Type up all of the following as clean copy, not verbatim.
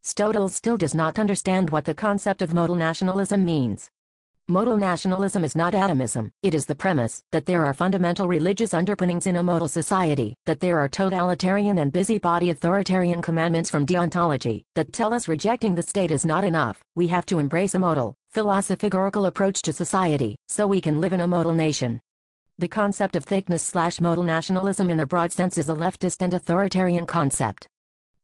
Stodles still does not understand what the concept of modal nationalism means. Modal nationalism is not atomism. It is the premise that there are fundamental religious underpinnings in a modal society, that there are totalitarian and busybody authoritarian commandments from deontology that tell us rejecting the state is not enough. We have to embrace a modal, philosophical approach to society, so we can live in a modal nation. The concept of thickness/modal nationalism in a broad sense is a leftist and authoritarian concept.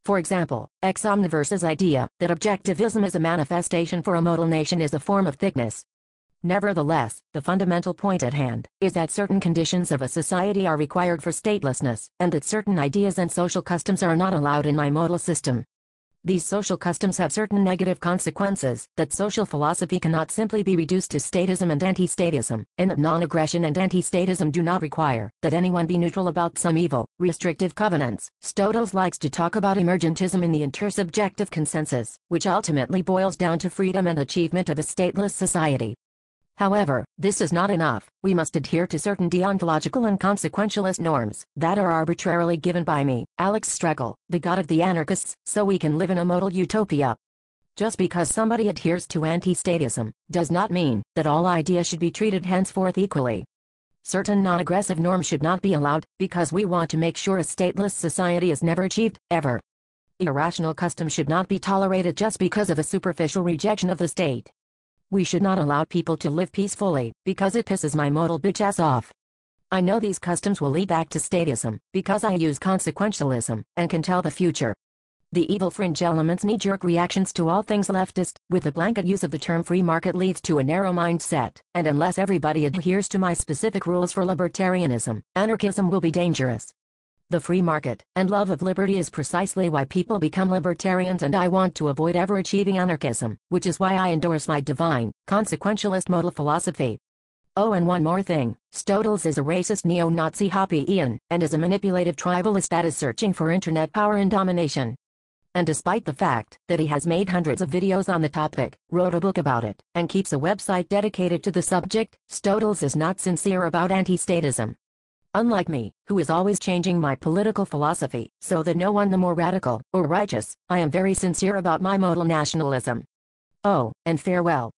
For example, ex omniverse's idea that objectivism is a manifestation for a modal nation is a form of thickness. Nevertheless, the fundamental point at hand is that certain conditions of a society are required for statelessness, and that certain ideas and social customs are not allowed in my modal system. These social customs have certain negative consequences that social philosophy cannot simply be reduced to statism and anti-statism, and that non-aggression and anti-statism do not require that anyone be neutral about some evil, restrictive covenants. Stodles likes to talk about emergentism in the intersubjective consensus, which ultimately boils down to freedom and achievement of a stateless society. However, this is not enough. We must adhere to certain deontological and consequentialist norms that are arbitrarily given by me, Alex Stregel, the god of the anarchists, so we can live in a modal utopia. Just because somebody adheres to anti-statism does not mean that all ideas should be treated henceforth equally. Certain non-aggressive norms should not be allowed, because we want to make sure a stateless society is never achieved, ever. Irrational custom should not be tolerated just because of a superficial rejection of the state. We should not allow people to live peacefully, because it pisses my modal bitch ass off. I know these customs will lead back to statism, because I use consequentialism, and can tell the future. The evil fringe elements' knee-jerk reactions to all things leftist, with the blanket use of the term free market leads to a narrow mindset, and unless everybody adheres to my specific rules for libertarianism, anarchism will be dangerous. The free market and love of liberty is precisely why people become libertarians, and I want to avoid ever achieving anarchism, which is why I endorse my divine, consequentialist modal philosophy. Oh, and one more thing, Stodles is a racist neo-Nazi Hoppy-ian, and is a manipulative tribalist that is searching for internet power and domination. And despite the fact that he has made hundreds of videos on the topic, wrote a book about it, and keeps a website dedicated to the subject, Stodles is not sincere about anti-statism. Unlike me, who is always changing my political philosophy, so that no one the more radical or righteous, I am very sincere about my modal nationalism. Oh, and farewell.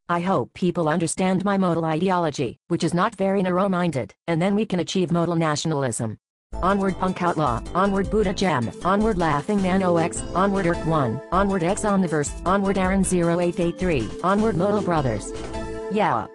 I hope people understand my modal ideology, which is not very narrow-minded, and then we can achieve modal nationalism. Onward Punk Outlaw, onward Buddha Jam, onward Laughing Man OX, onward Irk1, onward X Omniverse, onward Aaron 0883, onward Modal Brothers. Yeah.